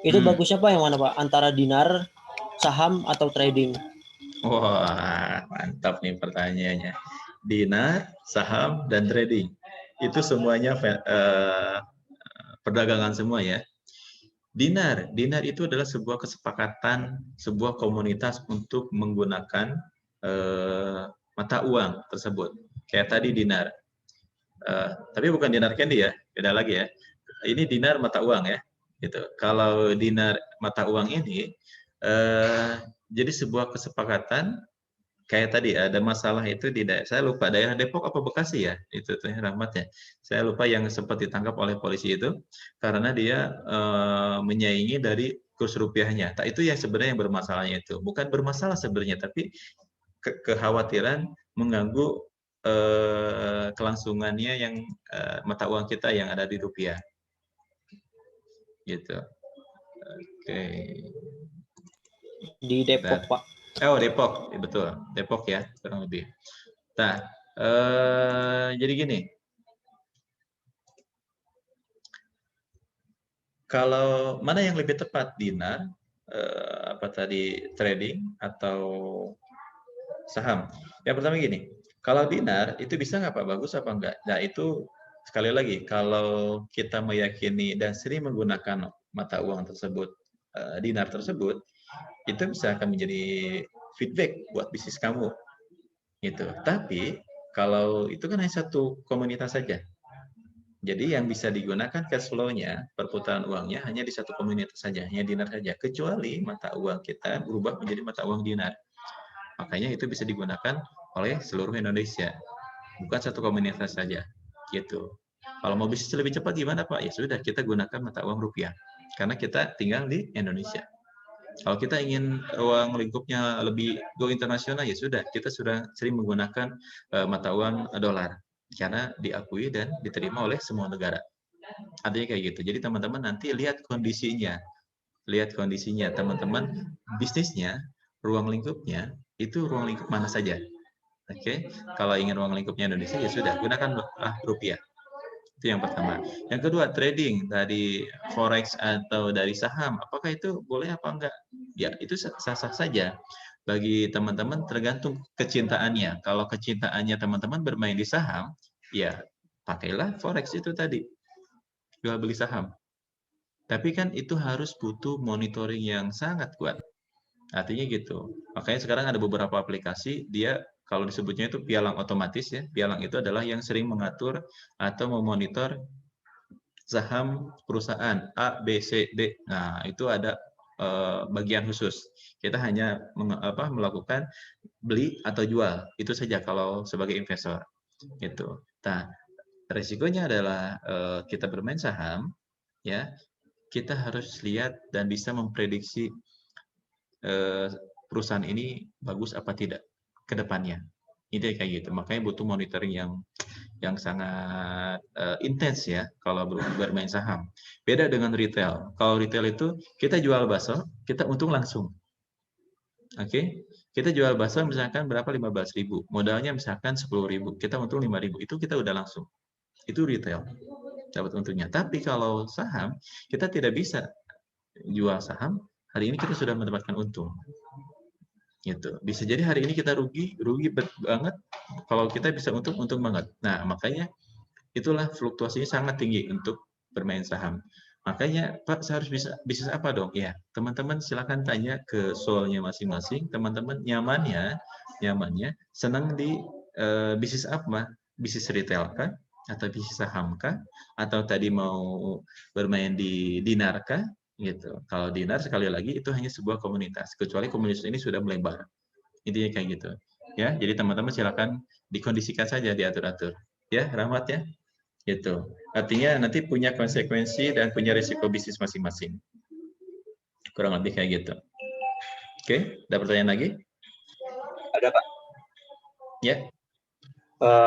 Itu bagusnya Pak yang mana Pak? Antara dinar, saham atau trading?
Wah, mantap nih pertanyaannya. Dinar, saham, dan trading. Itu semuanya perdagangan semua ya. Dinar itu adalah sebuah kesepakatan, sebuah komunitas untuk menggunakan mata uang tersebut. Kayak tadi dinar. Tapi bukan dinar candy ya, beda lagi ya. Ini dinar mata uang ya. Gitu. Kalau dinar mata uang ini jadi sebuah kesepakatan kayak tadi ada masalah itu di daerah, saya lupa daerah Depok apa Bekasi ya, itu tuh Rahmat ya. Saya lupa yang sempat ditangkap oleh polisi itu karena dia menyaingi dari kurs rupiahnya. Nah, itu yang sebenarnya yang bermasalahnya itu. Bukan bermasalah sebenarnya, tapi kekhawatiran mengganggu kelangsungannya yang mata uang kita yang ada di rupiah. Gitu. Oke.
Di Depok Pak.
Oh Depok, ya, betul Depok ya kurang lebih. Nah, jadi gini, kalau mana yang lebih tepat dinar, apa tadi trading atau saham? Yang pertama gini, kalau dinar itu bisa nggak Pak bagus apa enggak? Nah itu sekali lagi kalau kita meyakini dan sering menggunakan mata uang tersebut, dinar tersebut, itu bisa akan menjadi feedback buat bisnis kamu gitu. Tapi kalau itu kan hanya satu komunitas saja. Jadi yang bisa digunakan cash flow-nya, perputaran uangnya hanya di satu komunitas saja, hanya dinar saja. Kecuali mata uang kita berubah menjadi mata uang dinar. Makanya itu bisa digunakan oleh seluruh Indonesia. Bukan satu komunitas saja. Gitu. Kalau mau bisnis lebih cepat gimana Pak? Ya sudah, kita gunakan mata uang rupiah. Karena kita tinggal di Indonesia. Kalau kita ingin uang lingkupnya lebih go internasional, ya sudah, kita sudah sering menggunakan mata uang dolar karena diakui dan diterima oleh semua negara. Artinya kayak gitu. Jadi teman-teman nanti lihat kondisinya, teman-teman bisnisnya, ruang lingkupnya itu ruang lingkup mana saja. Oke, kalau ingin ruang lingkupnya Indonesia ya sudah gunakan rupiah. Itu yang pertama. Yang kedua, trading dari forex atau dari saham, apakah itu boleh apa enggak? Ya, itu sah-sah saja. Bagi teman-teman tergantung kecintaannya. Kalau kecintaannya teman-teman bermain di saham, ya pakailah forex itu tadi. Jual beli saham. Tapi kan itu harus butuh monitoring yang sangat kuat. Artinya gitu. Makanya sekarang ada beberapa aplikasi, dia kalau disebutnya itu pialang otomatis ya. Pialang itu adalah yang sering mengatur atau memonitor saham perusahaan A, B, C, D. Nah, itu ada bagian khusus. Kita hanya melakukan beli atau jual. Itu saja kalau sebagai investor. Gitu. Nah, resikonya adalah kita bermain saham, ya, kita harus lihat dan bisa memprediksi perusahaan ini bagus apa tidak ke depannya. Ini kayak gitu. Makanya butuh monitoring yang sangat intens ya kalau bermain saham. Beda dengan retail. Kalau retail itu kita jual bakso, kita untung langsung. Oke. Kita jual bakso misalkan berapa 15.000. Modalnya misalkan 10.000. Kita untung 5.000. Itu kita udah langsung. Itu retail. Dapat untungnya. Tapi kalau saham, kita tidak bisa jual saham, hari ini kita sudah mendapatkan untung. Gitu. Bisa jadi hari ini kita rugi banget, kalau kita bisa untung banget. Nah, makanya itulah fluktuasinya sangat tinggi untuk bermain saham. Makanya, Pak, saya harus bisa bisnis apa dong? Ya, teman-teman silakan tanya ke soalnya masing-masing. Teman-teman nyamannya senang di bisnis apa? Bisnis retail kah? Atau bisnis saham kah? Atau tadi mau bermain di dinar kah? Gitu. Kalau dinar sekali lagi itu hanya sebuah komunitas. Kecuali komunitas ini sudah melebar. Intinya kayak gitu. Ya, jadi teman-teman silakan dikondisikan saja, diatur-atur. Ya, Rahmat ya. Gitu. Artinya nanti punya konsekuensi dan punya risiko bisnis masing-masing. Kurang lebih kayak gitu. Oke, ada pertanyaan lagi?
Ada Pak.
Ya.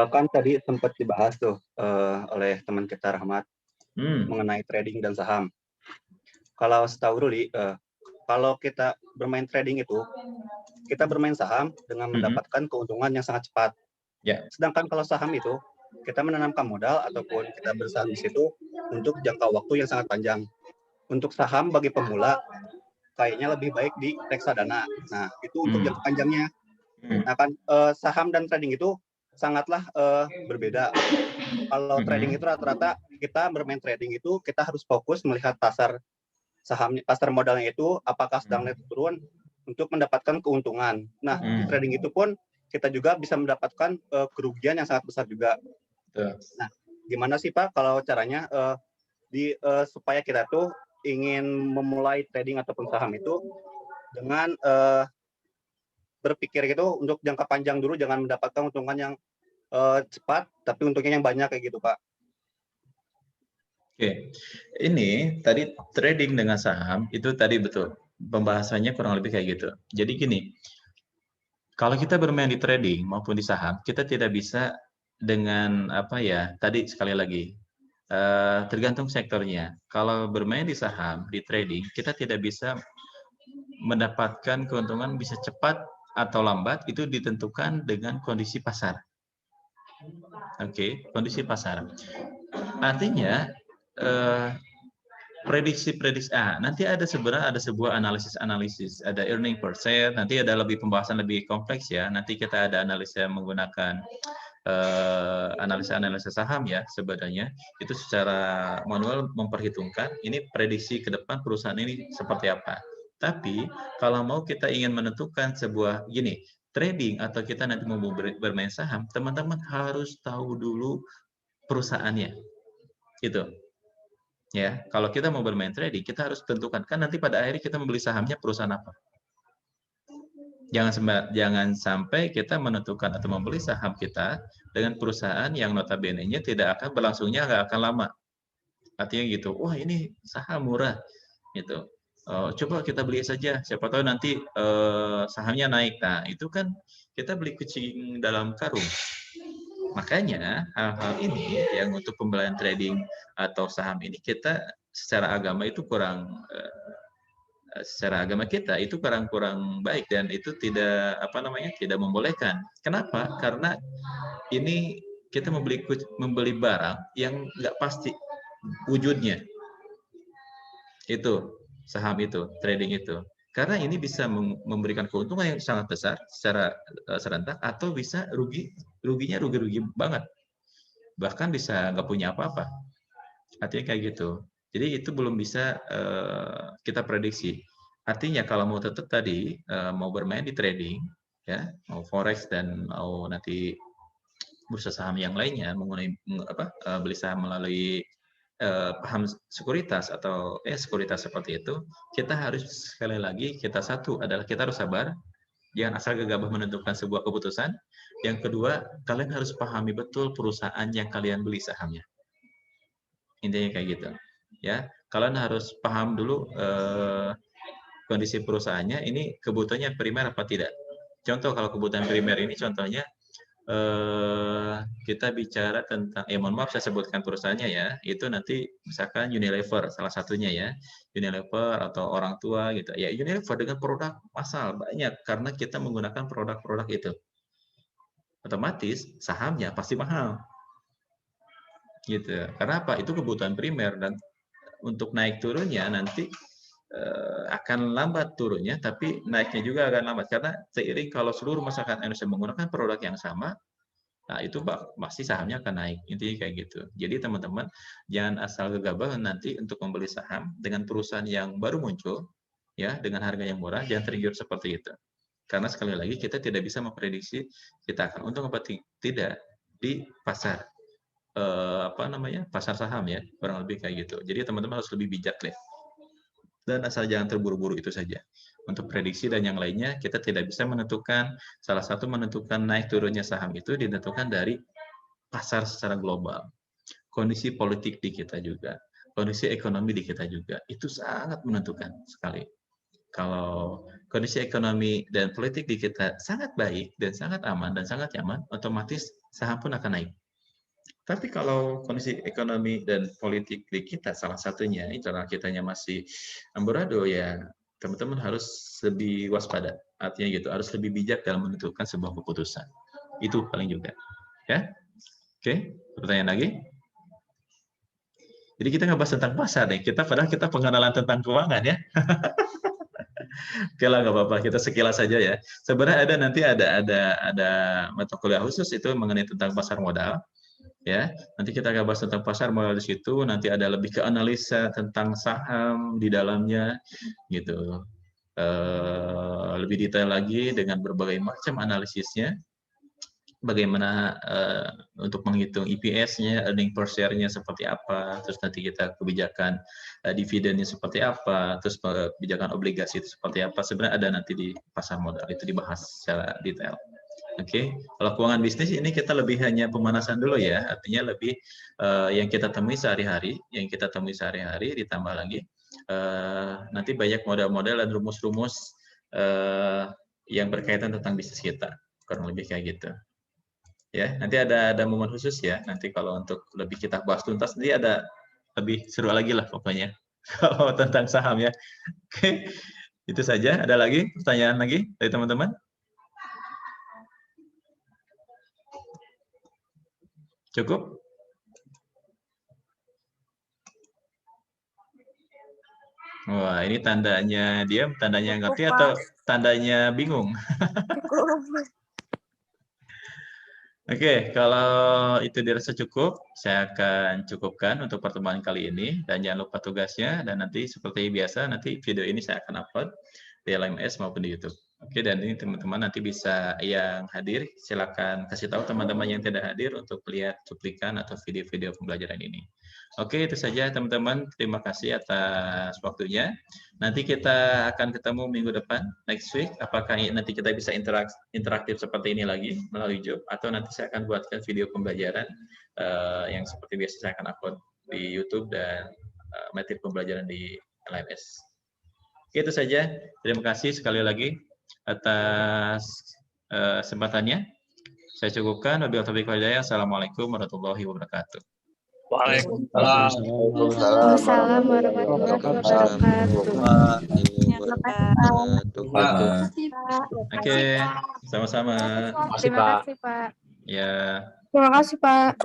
Kan tadi sempat dibahas tuh oleh teman kita Rahmat mengenai trading dan saham. Kalau setahu Ruli, kalau kita bermain trading itu, kita bermain saham dengan mendapatkan keuntungan yang sangat cepat.
Ya.
Sedangkan kalau saham itu, kita menanamkan modal ataupun kita bersaham di situ untuk jangka waktu yang sangat panjang. Untuk saham bagi pemula, kayaknya lebih baik di reksadana. Nah, itu untuk jangka panjangnya. Nah kan saham dan trading itu sangatlah berbeda. Kalau trading itu rata-rata kita bermain trading itu kita harus fokus melihat pasar sahamnya, pasar modalnya itu apakah sedang naik turun untuk mendapatkan keuntungan. Nah, di trading itu pun kita juga bisa mendapatkan kerugian yang sangat besar juga. Nah, gimana sih Pak kalau caranya supaya kita tuh ingin memulai trading ataupun saham itu dengan berpikir gitu untuk jangka panjang dulu, jangan mendapatkan keuntungan yang cepat, tapi untungnya yang banyak kayak gitu Pak.
Oke, ini tadi trading dengan saham itu tadi betul pembahasannya kurang lebih kayak gitu. Jadi gini, kalau kita bermain di trading maupun di saham, kita tidak bisa dengan apa ya? Tadi sekali lagi tergantung sektornya. Kalau bermain di saham, di trading, kita tidak bisa mendapatkan keuntungan bisa cepat atau lambat itu ditentukan dengan kondisi pasar. Oke, kondisi pasar. Artinya prediksi-prediksi nanti ada sebenarnya ada sebuah analisis, ada earning per share, nanti ada lebih pembahasan lebih kompleks ya. Nanti kita ada analisa menggunakan analisa saham ya sebenarnya itu secara manual memperhitungkan ini prediksi ke depan perusahaan ini seperti apa. Tapi kalau mau kita ingin menentukan sebuah gini trading atau kita nanti mau bermain saham, teman-teman harus tahu dulu perusahaannya. Gitu. Ya, kalau kita mau bermain trading, kita harus tentukan kan nanti pada akhirnya kita membeli sahamnya perusahaan apa. Jangan sampai kita menentukan atau membeli saham kita dengan perusahaan yang notabene-nya tidak akan berlangsungnya nggak akan lama. Artinya gitu, wah ini saham murah, gitu. Coba kita beli saja, siapa tahu nanti sahamnya naik. Nah, itu kan kita beli kucing dalam karung. Makanya hal-hal ini yang untuk pembelian trading atau saham ini kita secara agama itu kurang secara agama kita itu kurang baik dan itu tidak tidak membolehkan. Kenapa? Karena ini kita membeli barang yang nggak pasti wujudnya. Itu saham itu, trading itu. Karena ini bisa memberikan keuntungan yang sangat besar secara serentak atau bisa ruginya rugi banget. Bahkan bisa nggak punya apa-apa. Artinya kayak gitu. Jadi itu belum bisa kita prediksi. Artinya kalau mau tetap tadi mau bermain di trading, ya mau forex dan mau nanti bursa saham yang lainnya mengenai beli saham melalui paham sekuritas atau sekuritas seperti itu, kita harus sekali lagi kita harus sabar, jangan asal gegabah menentukan sebuah keputusan. Yang kedua, kalian harus pahami betul perusahaan yang kalian beli sahamnya. Intinya kayak gitu, ya. Kalian harus paham dulu kondisi perusahaannya, ini kebutuhannya primer apa tidak. Contoh kalau kebutuhan primer ini contohnya kita bicara tentang mohon maaf saya sebutkan perusahaannya ya, itu nanti misalkan Unilever salah satunya ya, Unilever atau orang tua gitu ya. Unilever dengan produk massal banyak karena kita menggunakan produk-produk itu, otomatis sahamnya pasti mahal gitu. Karena apa? Itu kebutuhan primer dan untuk naik turunnya nanti akan lambat turunnya, tapi naiknya juga akan lambat karena seiring kalau seluruh masyarakat Indonesia menggunakan produk yang sama, nah itu pasti sahamnya akan naik. Intinya kayak gitu. Jadi teman-teman jangan asal gegabah nanti untuk membeli saham dengan perusahaan yang baru muncul, ya dengan harga yang murah, jangan tergiur seperti itu. Karena sekali lagi kita tidak bisa memprediksi kita akan untung apa tidak di pasar pasar saham ya, kurang lebih kayak gitu. Jadi teman-teman harus lebih bijak deh. Dan asal jangan terburu-buru itu saja. Untuk prediksi dan yang lainnya, kita tidak bisa menentukan, salah satu menentukan naik turunnya saham itu ditentukan dari pasar secara global. Kondisi politik di kita juga, kondisi ekonomi di kita juga, itu sangat menentukan sekali. Kalau kondisi ekonomi dan politik di kita sangat baik dan sangat aman dan sangat nyaman, otomatis saham pun akan naik. Tapi kalau kondisi ekonomi dan politik di kita salah satunya, cara kitanya masih amburadul ya, teman-teman harus lebih waspada. Artinya gitu, harus lebih bijak dalam menentukan sebuah keputusan. Itu paling juga. Ya. Oke, pertanyaan lagi? Jadi kita nggak bahas tentang pasar nih. Padahal kita pengenalan tentang keuangan ya. Oke lah, nggak apa-apa. Kita sekilas saja ya. Sebenarnya nanti ada mata kuliah khusus itu mengenai tentang pasar modal. Ya, nanti kita akan bahas tentang pasar modal di situ. Nanti ada lebih ke analisa tentang saham di dalamnya, gitu. Lebih detail lagi dengan berbagai macam analisisnya. Bagaimana untuk menghitung EPS-nya, earning per share-nya seperti apa, terus nanti kita kebijakan dividennya seperti apa, terus kebijakan obligasi itu seperti apa. Sebenarnya ada nanti di pasar modal, itu dibahas secara detail. Oke, kalau keuangan bisnis ini kita lebih hanya pemanasan dulu ya, artinya lebih yang kita temui sehari-hari, ditambah lagi nanti banyak model-model dan rumus-rumus yang berkaitan tentang bisnis kita, kurang lebih kayak gitu. Ya, nanti ada momen khusus ya, nanti kalau untuk lebih kita bahas tuntas, nanti ada lebih seru lagi lah pokoknya kalau tentang saham ya. Oke, itu saja. Ada lagi pertanyaan lagi dari teman-teman? Cukup? Wah, ini tandanya diam, tandanya ngerti atau tandanya bingung? Oke, kalau itu dirasa cukup, saya akan cukupkan untuk pertemuan kali ini. Dan jangan lupa tugasnya, dan nanti seperti biasa, nanti video ini saya akan upload di LMS maupun di YouTube. Oke, dan ini teman-teman nanti bisa yang hadir, silakan kasih tahu teman-teman yang tidak hadir untuk melihat cuplikan atau video-video pembelajaran ini. Oke, itu saja teman-teman. Terima kasih atas waktunya. Nanti kita akan ketemu minggu depan, next week. Apakah nanti kita bisa interaktif seperti ini lagi melalui Zoom, atau nanti saya akan buatkan video pembelajaran yang seperti biasa saya akan upload di YouTube dan materi pembelajaran di LMS. Oke, itu saja. Terima kasih sekali lagi atas kesempatannya. Saya cukupkan. Wabillahi taufiq wal hidayah. Assalamualaikum warahmatullahi wabarakatuh.
Waalaikumsalam warahmatullahi wabarakatuh.
Oke, sama-sama.
Terima kasih, Pak.
Ya.
Terima kasih, Pak.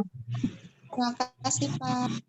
Terima kasih, Pak.